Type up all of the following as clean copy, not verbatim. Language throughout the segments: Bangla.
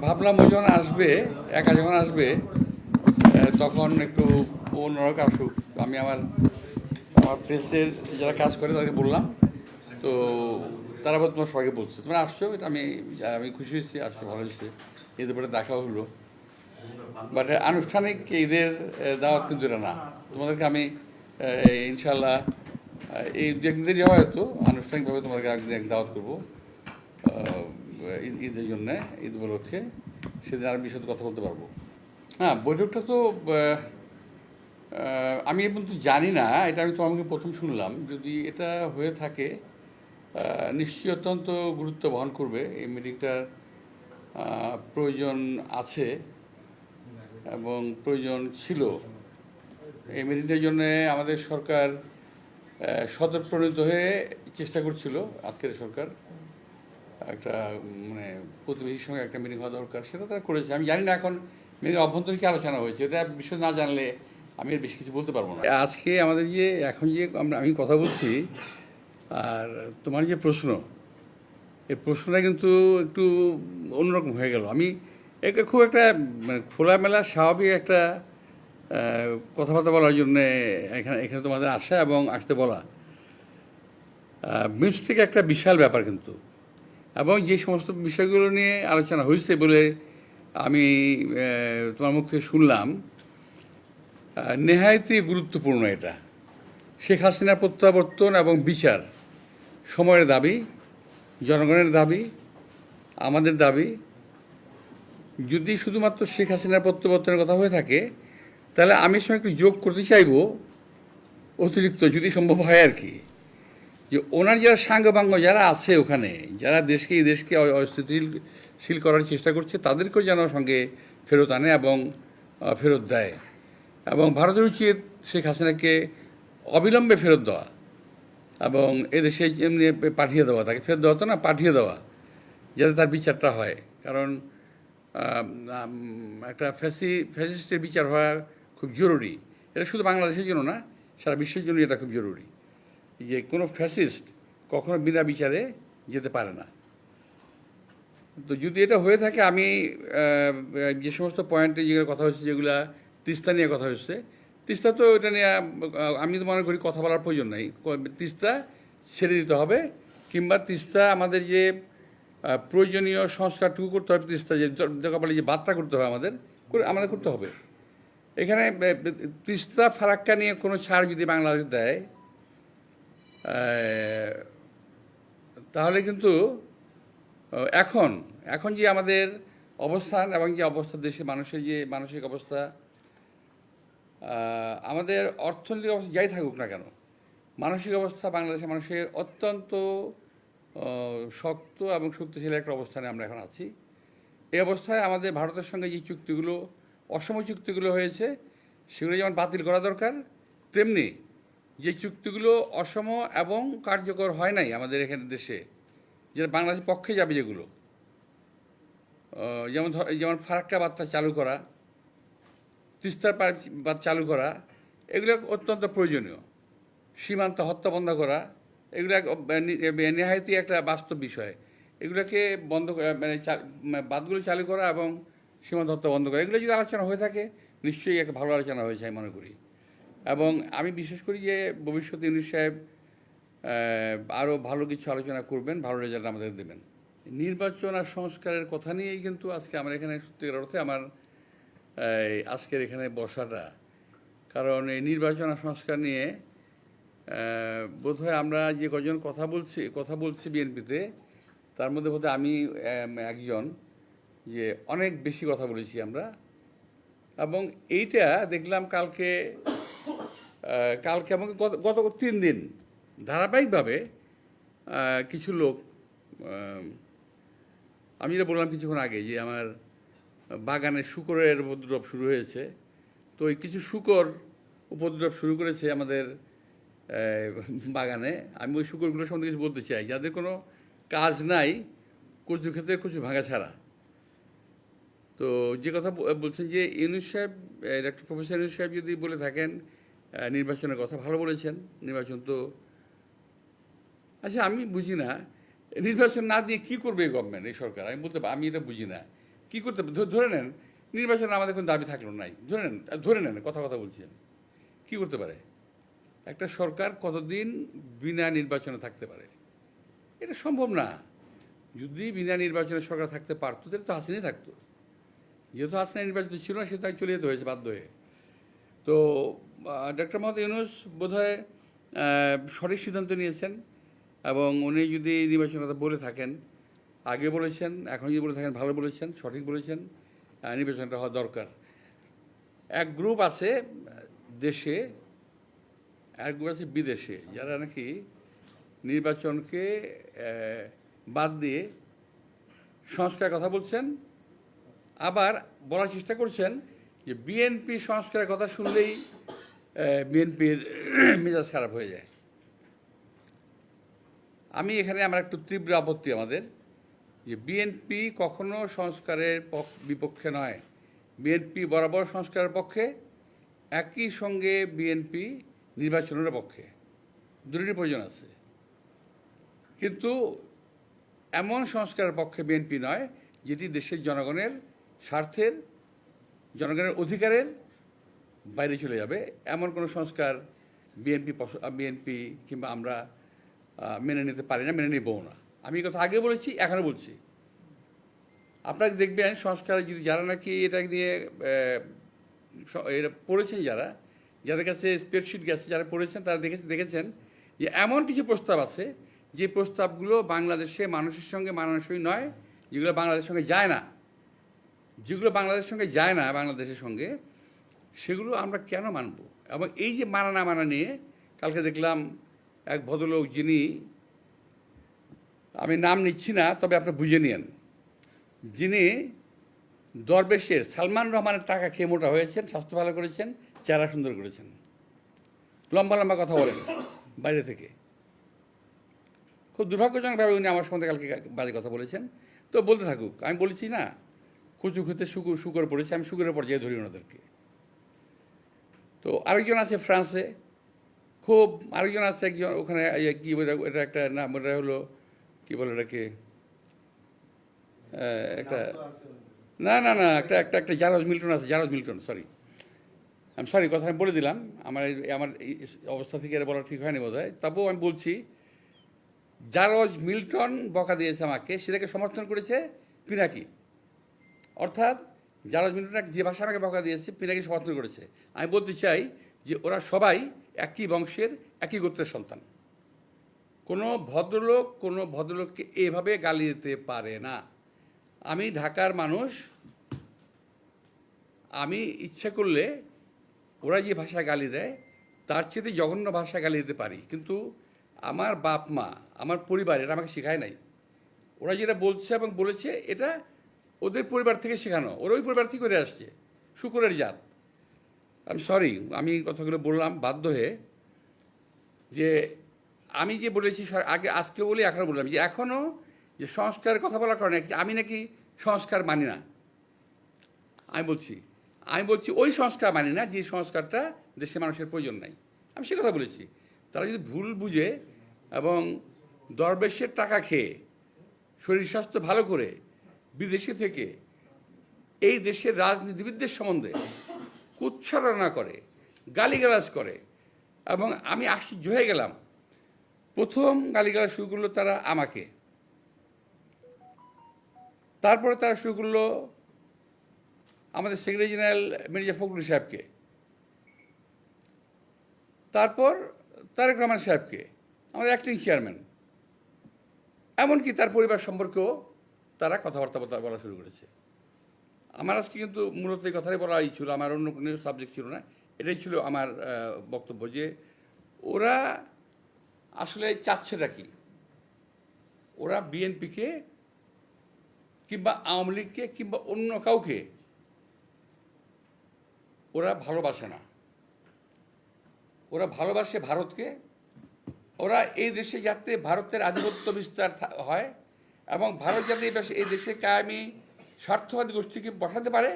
ভাবলাম ও যখন আসবে, একা যখন আসবে, তখন একটু অন্যরকম আসুক। আমি আমার আমার প্রেসের যারা কাজ করে তাদেরকে বললাম, তো তারা আবার তোমার সবাইকে বলছে তোমরা আসছো, এটা আমি আমি খুশি হয়েছি, আসছো ভালো হয়েছে, এদের পরে দেখাও হলো। বাট আনুষ্ঠানিক ঈদের দাওয়াত কিন্তু এটা না। তোমাদেরকে আমি ইনশাল্লাহ এই দু একদিন দেরি হয়, হয়তো আনুষ্ঠানিকভাবে তোমাদেরকে একদিন দাওয়াত করবো ঈদের জন্যে, ঈদ উপলক্ষে। সেদিন আর বিশদ কথা বলতে পারবো। হ্যাঁ, বৈঠকটা তো আমি এখন তো জানি না, এটা আমি তোমাকে প্রথম শুনলাম। যদি এটা হয়ে থাকে নিশ্চয়ই অত্যন্ত গুরুত্ব বহন করবে। এই মিটিংটার প্রয়োজন আছে এবং প্রয়োজন ছিল। এই মিটিংটার জন্য আমাদের সরকার স্বতঃপ্রণীত হয়ে চেষ্টা করছিল। আজকের সরকার একটা মানে প্রতিবেশীর সঙ্গে একটা মিটিং হওয়া দরকার, সেটা তারা করেছে। আমি জানি না এখন মিটিং অভ্যন্তরীণ কি আলোচনা হয়েছে, এটা বিষয় না জানলে আমি এর বেশি কিছু বলতে পারবো না। আজকে আমাদের যে এখন যে আমি কথা বলছি আর তোমার যে প্রশ্ন, এই প্রশ্নটা কিন্তু একটু অন্যরকম হয়ে গেল। আমি একে খুব একটা মানে খোলামেলা স্বাভাবিক একটা কথাবার্তা বলার জন্যে এখানে এখানে তোমাদের আসা এবং আসতে বলা মিউজিক একটা বিশাল ব্যাপার কিন্তু। এবং যে সমস্ত বিষয়গুলো নিয়ে আলোচনা হয়েছে বলে আমি তোমার মুখ থেকে শুনলাম, নেহায়তই গুরুত্বপূর্ণ এটা। শেখ হাসিনার প্রত্যাবর্তন এবং বিচার সময়ের দাবি, জনগণের দাবি, আমাদের দাবি। যদি শুধুমাত্র শেখ হাসিনার প্রত্যাবর্তনের কথা হয়ে থাকে, তাহলে আমি সঙ্গে একটু যোগ করতে চাইব অতিরিক্ত, যদি সম্ভব হয় আর কি, যে ওনার যারা সাঙ্গপাঙ্গ যারা আছে ওখানে, যারা এই দেশকে অস্থিতিশীল করার চেষ্টা করছে, তাদেরকেও যেন সঙ্গে ফেরত আনে এবং ফেরত দেয়। এবং ভারতের উচিত শেখ হাসিনাকে অবিলম্বে ফেরত দেওয়া এবং এদেশে এমনি পাঠিয়ে দেওয়া, তাকে ফেরত দেওয়া তো না, পাঠিয়ে দেওয়া, যাতে তার বিচারটা হয়। কারণ একটা ফ্যাসিস্টের বিচার হওয়া খুব জরুরি। এটা শুধু বাংলাদেশের জন্য না, সারা বিশ্বের জন্য এটা খুব জরুরি, যে কোনো ফ্যাসিস্ট কখনো বিনা বিচারে যেতে পারে না। তো যদি এটা হয়ে থাকে, আমি যে সমস্ত পয়েন্টে যেগুলো কথা হচ্ছে, যেগুলো তিস্তা নিয়ে কথা হচ্ছে, তিস্তা তো এটা নিয়ে আমি তো মনে করি কথা বলার প্রয়োজন নাই। তিস্তা ছেড়ে দিতে হবে, কিংবা তিস্তা আমাদের যে প্রয়োজনীয় সংস্কারটুকু করতে হবে, তিস্তা যে দরকার যে বার্তা করতে হবে আমাদের করতে হবে। এখানে তিস্তা ফারাক্কা নিয়ে কোনো ছাড় যদি বাংলাদেশ দেয়, তাহলে কিন্তু এখন এখন যে আমাদের অবস্থান এবং যে অবস্থা, দেশের মানুষের যে মানসিক অবস্থা, আমাদের অর্থনৈতিক অবস্থা যাই থাকুক না কেন, মানসিক অবস্থা বাংলাদেশের মানুষের অত্যন্ত শক্ত এবং শক্তিশালী একটা অবস্থানে আমরা এখন আছি। এই অবস্থায় আমাদের ভারতের সঙ্গে যে চুক্তিগুলো, অসম চুক্তিগুলো হয়েছে, সেগুলো যেমন বাতিল করা দরকার, তেমনি যে চুক্তিগুলো অসম এবং কার্যকর হয় নাই আমাদের এখানে দেশে, যেটা বাংলাদেশের পক্ষে যাবে, যেগুলো যেমন যেমন ফারাক্কা বার্তা চালু করা, তিস্তার বাদ চালু করা, এগুলো অত্যন্ত প্রয়োজনীয়। সীমান্ত হত্যা বন্ধ করা, এগুলো নেহায়তই একটা বাস্তব বিষয়। এগুলোকে বন্ধ মানে বাদগুলো চালু করা এবং সীমান্ত হত্যা বন্ধ করা, এগুলো যদি আলোচনা হয়ে থাকে, নিশ্চয়ই একটা ভালো আলোচনা হয়েছে আমি মনে করি। এবং আমি বিশ্বাস করি যে ভবিষ্যতে ইউনূস সাহেব আরও ভালো কিছু আলোচনা করবেন, ভালো রেজাল্ট আমাদের দেবেন। নির্বাচন আর সংস্কারের কথা নিয়েই কিন্তু আজকে আমার এখানে সত্যিকার অর্থে আমার আজকের এখানে বসাটা। কারণ এই নির্বাচন আর সংস্কার নিয়ে বোধহয় আমরা যে কজন কথা বলছি বিএনপিতে, তার মধ্যে বোধহয় আমি একজন, যে অনেক বেশি কথা বলেছি আমরা। এবং এইটা দেখলাম কালকে এবং গত 3 দিন ধারাবাহিকভাবে কিছু লোক, আমি যেটা বললাম কিছুক্ষণ আগে, যে আমার বাগানে শূকরের উপদ্রব শুরু হয়েছে। তো ওই কিছু শূকর উপদ্রব শুরু করেছে আমাদের বাগানে। আমি ওই শূকরগুলোর সম্বন্ধে কিছু বলতে চাই, যাদের কোনো কাজ নাই, কচু ক্ষেত্রে কচু ভাঙা ছাড়া। তো যে কথা বলছেন যে ইউনূস সাহেব, ডক্টর প্রফেসর ইউনূস সাহেব যদি বলে থাকেন নির্বাচনের কথা, ভালো বলেছেন। নির্বাচন তো, আচ্ছা আমি বুঝি না, নির্বাচন না দিয়ে কী করবে এই গভর্নমেন্ট, এই সরকার, আমি এটা বুঝি না। কী করতে পারে? ধরে নেন নির্বাচনে আমাদের কোনো দাবি থাকলো নাই, ধরে নেন কথা বলছি আমি, কী করতে পারে? একটা সরকার কতদিন বিনা নির্বাচনে থাকতে পারে? এটা সম্ভব না। যদি বিনা নির্বাচনে সরকার থাকতে পারতো তাহলে তো হাসিনাই থাকতো। যেহেতু হাসিনা নির্বাচিত ছিল না, সে তাই চলে যেতে হয়েছে বাধ্য হয়ে। তো ডক্টর মোহাম্মদ ইউনূস বোধহয় সঠিক সিদ্ধান্ত নিয়েছেন, এবং উনি যদি নির্বাচনের কথা বলে থাকেন, আগে বলেছেন, এখন যদি বলে থাকেন, ভালো বলেছেন, সঠিক বলেছেন, নির্বাচনটা হওয়া দরকার। এক গ্রুপ আছে দেশে, এক গ্রুপ আছে বিদেশে, যারা নাকি নির্বাচনকে বাদ দিয়ে সংস্কারের কথা বলছেন, আবার বলার চেষ্টা করছেন যে বিএনপি সংস্কারের কথা শুনলেই বিএনপির মেজাজ খারাপ হয়ে যায়। আমি এখানে আমার একটু তীব্র আপত্তি আমাদের, যে বিএনপি কখনো সংস্কারের বিপক্ষে নয়। বিএনপি বরাবর সংস্কারের পক্ষে, একই সঙ্গে বিএনপি নির্বাচনের পক্ষে, দুটোরই প্রয়োজন আছে। কিন্তু এমন সংস্কারের পক্ষে বিএনপি নয় যেটি দেশের জনগণের স্বার্থের, জনগণের অধিকারের বাইরে চলে যাবে, এমন কোনো সংস্কার বিএনপি কিংবা আমরা মেনে নিতে পারি না, মেনে নিবও না। আমি এই কথা আগে বলেছি, এখনও বলছি। আপনারা দেখবেন সংস্কার যদি যারা নাকি এটা নিয়ে এটা পড়েছেন, যাদের কাছে স্প্রেডশিট গেছে, যারা পড়েছেন তারা দেখেছেন যে এমন কিছু প্রস্তাব আছে যে প্রস্তাবগুলো বাংলাদেশে মানুষের সঙ্গে মানানসই নয়, যেগুলো বাংলাদেশের সঙ্গে যায় না, বাংলাদেশের সঙ্গে, সেগুলো আমরা কেন মানব? এবং এই যে মানা না মানা নিয়ে কালকে দেখলাম এক ভদ্রলোক, যিনি, আমি নাম নিচ্ছি না, তবে আপনি বুঝে নিন, যিনি দরবেশের সালমান রহমানের টাকা খেয়ে মোটা হয়েছেন, স্বাস্থ্য ভালো করেছেন, চেহারা সুন্দর করেছেন, লম্বা লম্বা কথা বলেন বাইরে থেকে। খুব দুর্ভাগ্যজনকভাবে উনি আমার সম্বন্ধে কালকে বাজে কথা বলেছেন। তো বলতে থাকুক, আমি বলেছি না, কচু খেতে শুকর পড়েছে, আমি শুকরের পর্যায়ে ধরি ওনাদেরকে। তো আরেকজন আছে ফ্রান্সে, আরেকজন আছে একজন ওখানে, কী বলে এটা, একটা নাম, ওটা হলো কী বলে এটাকে, একটা না একটা জারজ মিল্টন, সরি কথা আমি বলে দিলাম, আমার এই অবস্থা থেকে এটা বলা ঠিক হয়নি বোধহয়। তবুও আমি বলছি, জারজ মিল্টন বকা দিয়েছে আমাকে, সেটাকে সমর্থন করেছে পিনাকি। অর্থাৎ জারজ মিল্টন যে ভাষা আমাকে বকা দিয়েছে, পিনাকি সমর্থন করেছে। আমি বলতে চাই যে ওরা সবাই একই বংশের, একই গোত্রের সন্তান। কোনো ভদ্রলোককে এভাবে গালি দিতে পারে না। আমি ঢাকার মানুষ, আমি ইচ্ছে করলে ওরা যে ভাষা গালি দেয় তার চেয়ে জঘন্য ভাষা গালি দিতে পারি, কিন্তু আমার বাপ মা, আমার পরিবার এটা আমাকে শেখায় নাই। ওরা যেটা বলছে এবং বলেছে, এটা ওদের পরিবার থেকে শেখানো, ওরা ওই পরিবার থেকে করে আসছে, শুকরের জাত। আমি সরি, আমি কথাগুলো বললাম বাধ্য হয়ে, যে আমি যে বলেছি আজকে বলি, এখনও বললাম যে এখনও যে সংস্কারের কথা বলার কারণে আমি নাকি সংস্কার মানি না। আমি বলছি ওই সংস্কার মানি না যে সংস্কারটা দেশের মানুষের প্রয়োজন নাই। আমি সে কথা বলেছি। তারা যদি ভুল বুঝে এবং দরবেশের টাকা খেয়ে শরীর স্বাস্থ্য ভালো করে বিদেশে থেকে এই দেশের রাজনীতিবিদদের সম্বন্ধে কুৎসারণা করে, গালিগালাজ করে, এবং আমি আশ্চর্য হয়ে গেলাম, প্রথম গালিগালাজ শুরু করলো তারা আমাকে, তারপরে তারা শুরু করলো আমাদের সেক্রেটারি জেনারেল মির্জা ফখরুল সাহেবকে, তারপর তারেক রহমান সাহেবকে, আমাদের অ্যাক্টিং চেয়ারম্যান, এমনকি তার পরিবার সম্পর্কেও তারা কথাবার্তা বলা শুরু করেছে। আমার আজকে কিন্তু মূলত এই কথাই বলাই ছিল, আমার অন্য কোনো সাবজেক্ট ছিল না। এটাই ছিল আমার বক্তব্য, যে ওরা আসলে চাচ্ছেটা কি? ওরা বিএনপিকে কিংবা আওয়ামী লীগকে কিংবা অন্য কাউকে ওরা ভালোবাসে না, ওরা ভালোবাসে ভারতকে। ওরা এই দেশে যাতে ভারতের আধিপত্য বিস্তার হয় এবং ভারত যাতে এই দেশে কায়েমি স্বার্থবাদী গোষ্ঠীকে বসাতে পারে,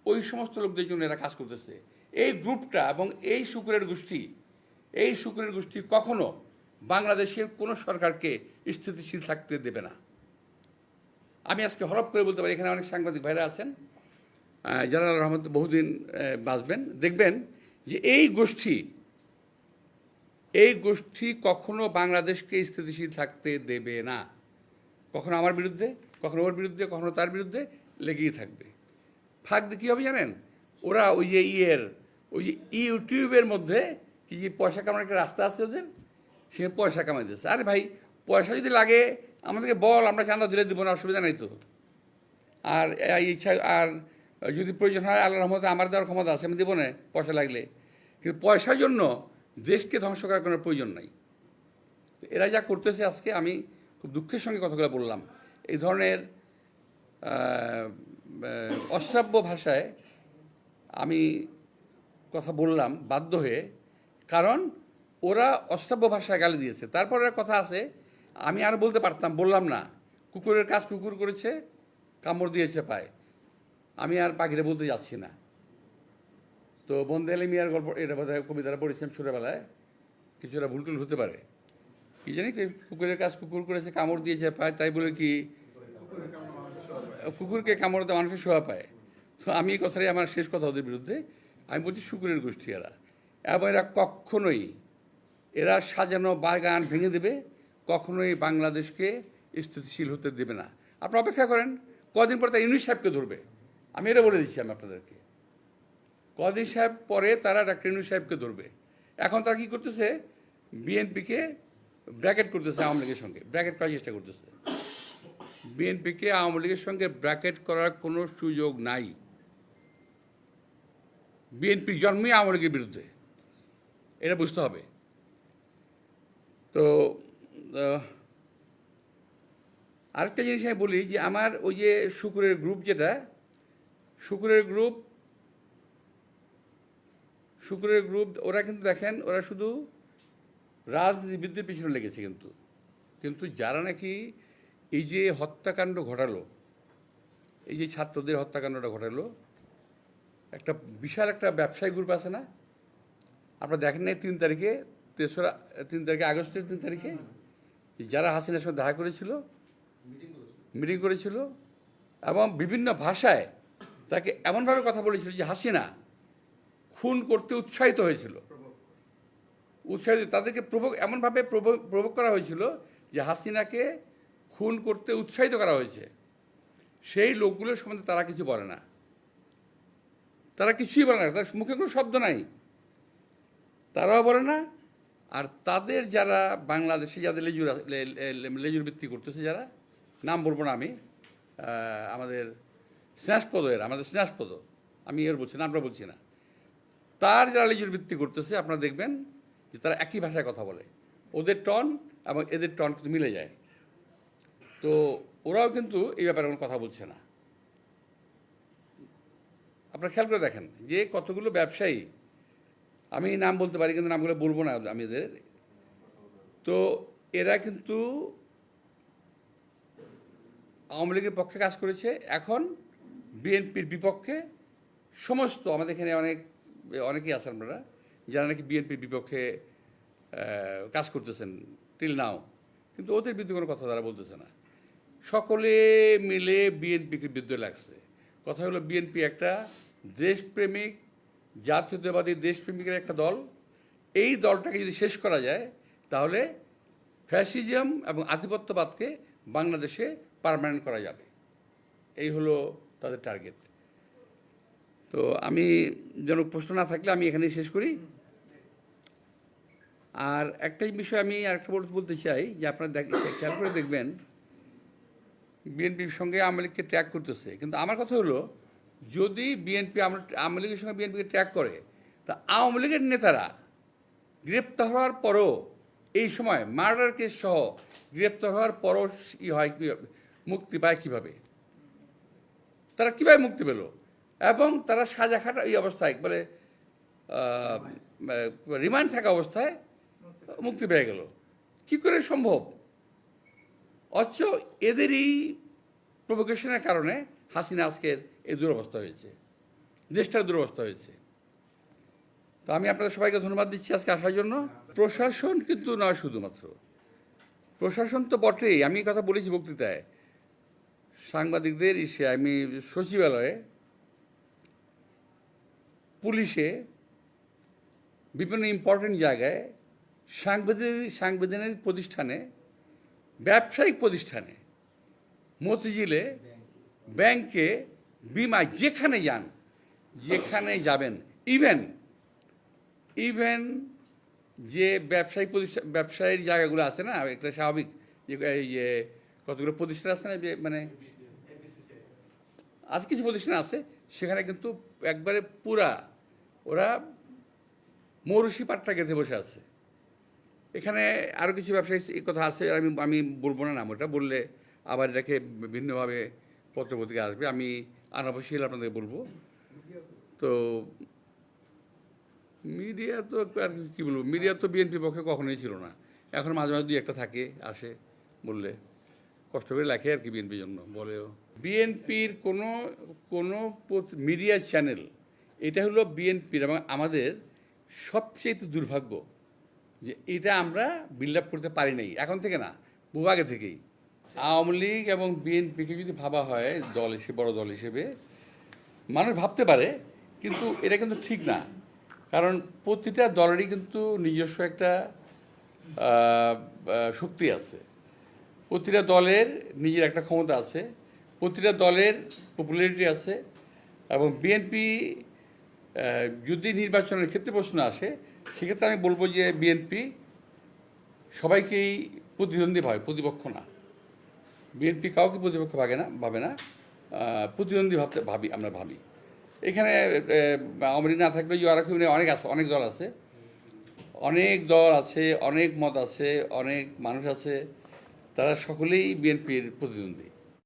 ওই সমস্ত লোকদের জন্য এরা কাজ করতেছে। এই গ্রুপটা এবং এই শুকুরের গোষ্ঠী কখনো বাংলাদেশের কোনো সরকারকে স্থিতিশীল থাকতে দেবে না। আমি আজকে হরপ করে বলতে পারি, এখানে অনেক সাংবাদিক ভাইরা আছেন যারা আল্লাহর রহমতে বহুদিন বাঁচবেন, দেখবেন যে এই গোষ্ঠী কখনো বাংলাদেশকে স্থিতিশীল থাকতে দেবে না। কখনো আমার বিরুদ্ধে, কখনো ওর বিরুদ্ধে, কখনো তার বিরুদ্ধে লেগেই থাকবে। ফাঁক দিয়ে কী হবে জানেন? ওরা ওই যে ইউটিউবের মধ্যে কি যে পয়সা কামানোর একটা রাস্তা আছে ওদের, সে পয়সা কামাই দিচ্ছে। আরে ভাই, পয়সা যদি লাগে আমাদেরকে বল, আমরা চাঁদা দিলে দেবো না, অসুবিধা নাই তো। আর ইচ্ছা, আর যদি প্রয়োজন হয় আল্লাহর রহমতে আমার দেওয়ার ক্ষমতা আছে, আমি দেবো না পয়সা লাগলে। কিন্তু পয়সার জন্য দেশকে ধ্বংস করার কোনো প্রয়োজন নাই। এরা যা করতেছে, আজকে আমি খুব দুঃখের সঙ্গে কথাগুলো বললাম, এই ধরনের অশ্রাব্য ভাষায় আমি কথা বললাম বাধ্য হয়ে, কারণ ওরা অশ্রাব্য ভাষায় গালি দিয়েছে। তারপরে কথা আছে, আমি আর বলতে পারতাম, বললাম না। কুকুরের কাজ কুকুর করেছে, কামড় দিয়েছে পায়, আমি আর পাখিরে বলতে যাচ্ছি না। তো বন্দে আলী মিয়ার গল্প, এটা বোধহয় কবিতাটা পড়েছিলাম ছোটোবেলায়, কিছুটা ভুল টুল হতে পারে, কি জানি, কুকুরের কাজ কুকুর করেছে, কামড় দিয়েছে পায়, তাই বলে কি কুকুরকে কামড় দেওয়া মানুষের শোভা পায়? তো আমি এই কথাটাই আমার শেষ কথা ওদের বিরুদ্ধে। আমি বলছি শুকুরের গোষ্ঠী এরা, এবং এরা কখনোই, এরা সাজানো বাগান ভেঙে দেবে, কখনোই বাংলাদেশকে স্থিতিশীল হতে দেবে না। আপনারা অপেক্ষা করেন, কদিন পরে তারা ইউনূস সাহেবকে ধরবে। আমি এটা বলে দিচ্ছি আমি আপনাদেরকে, কদিন সাহেব পরে তারা ডাক্তার ইউনূস সাহেবকে ধরবে। এখন তারা কী করতেছে? বিএনপিকে ব্র্যাকেট করতেছে আওয়ামী লীগের সঙ্গে, ব্র্যাকেট করার চেষ্টা করতেছে। বিএনপিকে আওয়ামী লীগের সঙ্গে ব্র্যাকেট করার কোনো সুযোগ নাই। বিএনপি জন্মই আওয়ামী লীগের বিরুদ্ধে, এটা বুঝতে হবে। তো আরেকটা জিনিস আমি বলি, যে আমার ওই যে শুকুরের গ্রুপ, যেটা শুকুরের গ্রুপ, ওরা কিন্তু দেখেন, ওরা শুধু রাজনীতিবিদদের পিছনে লেগেছে, কিন্তু যারা নাকি এই যে হত্যাকাণ্ড ঘটালো, এই যে ছাত্রদের হত্যাকাণ্ডটা ঘটালো, একটা বিশাল একটা ব্যবসায়ী গ্রুপ আছে না? আপনারা দেখেন নাই 3 তারিখে, 3 তারিখে আগস্টের 3 তারিখে যারা হাসিনার সঙ্গে দেখা করেছিল, মিটিং করেছিল, এবং বিভিন্ন ভাষায় তাকে এমনভাবে কথা বলেছিল যে হাসিনা খুন করতে উৎসাহিত হয়েছিল, তাদেরকে এমনভাবে প্রভোগ করা হয়েছিল যে হাসিনাকে খুন করতে উৎসাহিত করা হয়েছে। সেই লোকগুলোর সম্বন্ধে তারা কিছু বলে না, তারা কিছুই বলে না, তার মুখে কোনো শব্দ নাই, তারাও বলে না। আর তাদের যারা বাংলাদেশে যাদের লেজুর ভিত্তি করতেছে, যারা নাম বলবো না আমি, আমাদের স্নেহাসপদ, আমি এর বলছি না, আমরা বলছি না, তার যারা লেজুর ভিত্তি করতেছে, আপনারা দেখবেন যে তারা একই ভাষায় কথা বলে, ওদের টন এবং এদের টন কিন্তু মিলে যায়। তো ওরাও কিন্তু এই ব্যাপারে কোনো কথা বলছে না। আপনারা খেয়াল করে দেখেন যে কতগুলো ব্যবসায়ী, আমি নাম বলতে পারি কিন্তু নামগুলো বলবো না আমি এদের, তো এরা কিন্তু আওয়ামী লীগের পক্ষে কাজ করেছে, এখন বিএনপির বিপক্ষে সমস্ত, আমাদের এখানে অনেকেই আছেন আপনারা যারা নাকি বিএনপির বিপক্ষে কাজ করতেছেন টিল নাও, কিন্তু ওদের বিরুদ্ধে কোনো কথা তারা বলতেছে না। সকলে মিলে বিএনপিকে বিরুদ্ধে লাগছে। কথা হলো, বিএনপি একটা দেশপ্রেমিক, জাতীয়তাবাদী দেশপ্রেমিকের একটা দল। এই দলটাকে যদি শেষ করা যায়, তাহলে ফ্যাসিজম এবং আধিপত্যবাদকে বাংলাদেশে পার্মানেন্ট করা যাবে। এই হলো তাদের টার্গেট। তো আমি যেন প্রশ্ন না থাকলে আমি এখানেই শেষ করি। আর একটাই বিষয় আমি আরেকটা বলতে চাই, যে আপনারা খেয়াল করে দেখবেন, বিএনপির সঙ্গে আওয়ামী লীগকে ট্র্যাক করতেছে, কিন্তু আমার কথা হলো, যদি বিএনপি আওয়ামী লীগের সঙ্গে বিএনপিকে ট্র্যাক করে, তা আওয়ামী লীগের নেতারা গ্রেপ্তার হওয়ার পরও, এই সময় মার্ডার কেস সহ গ্রেপ্তার হওয়ার পরও হয় মুক্তি পায় কীভাবে? তারা কীভাবে মুক্তি পেল? এবং তারা সাজা খাটা এই অবস্থায়, বলে রিমান্ড থাকা অবস্থায় মুক্তি পেয়ে গেল, কী করে সম্ভব? অথচ এদেরই প্রভোকেশনের কারণে হাসিনা আজকের এই দুরবস্থা হয়েছে, দেশটার দুরবস্থা হয়েছে। তো আমি আপনাদের সবাইকে ধন্যবাদ দিচ্ছি আজকে আসার জন্য। প্রশাসন কিন্তু নয় শুধুমাত্র, প্রশাসন তো বটেই, আমি কথা বলেছি বক্তৃতায়, সাংবাদিকদের আমি সচিবালয়ে, পুলিশে, বিভিন্ন ইম্পর্টেন্ট জায়গায়, সাংবিধানিক প্রতিষ্ঠানে, ব্যবসায়িক প্রতিষ্ঠানে, মতিঝিলে, ব্যাংকে, বিমায়, যেখানে যান, যেখানে যাবেন, ইভেন যে ব্যবসায়ীর জায়গাগুলো আছে না, একটা স্বাভাবিক যে এই যে কতগুলো প্রতিষ্ঠান আছে না, যে মানে আজ কিছু প্রতিষ্ঠান আছে, সেখানে কিন্তু একবারে পুরা ওরা মৌরুষি পাট্টা গেঁথে বসে আছে। এখানে আরও কিছু ব্যবসায়ী এই কথা আছে, আমি বলবো না নাম, ওটা বললে আবার এটাকে ভিন্নভাবে পত্রপত্রিকা আসবে, আমি আনাবশ্যিক আপনাদের বলবো। তো মিডিয়া তো আর কী বলবো, মিডিয়া তো বিএনপির পক্ষে কখনোই ছিল না, এখন মাঝে মাঝে দুই একটা থাকে, আসে, বললে কষ্ট করে লেখে আর কি, বিএনপির জন্য বলেও। বিএনপির কোনো মিডিয়া চ্যানেল, এটা হলো বিএনপির এবং আমাদের সবচেয়ে দুর্ভাগ্য যে এটা আমরা বিল্ড আপ করতে পারি নাই, এখন থেকে না, বহু আগে থেকেই। আওয়ামী লীগ এবং বিএনপিকে যদি ভাবা হয় দল হিসেবে, বড় দল হিসেবে মানুষ ভাবতে পারে, কিন্তু এটা কিন্তু ঠিক না। কারণ প্রতিটা দলেরই কিন্তু নিজস্ব একটা শক্তি আছে, প্রতিটা দলের নিজের একটা ক্ষমতা আছে, প্রতিটা দলের পপুলারিটি আছে। এবং বিএনপি যদি নির্বাচনের ক্ষেত্রে প্রশ্ন আসে, সেক্ষেত্রে আমি বলবো যে বিএনপি সবাইকেই প্রতিদ্বন্দ্বী ভাবে, প্রতিপক্ষ না। বিএনপি কাউকে প্রতিপক্ষ ভাবে না, প্রতিদ্বন্দ্বী আমরা ভাবি। এখানে আওয়ামী লীগ না থাকলেও ইউআরএফ অনেক দল আছে, অনেক মত আছে, অনেক মানুষ আছে, তারা সকলেই বিএনপির প্রতিদ্বন্দ্বী।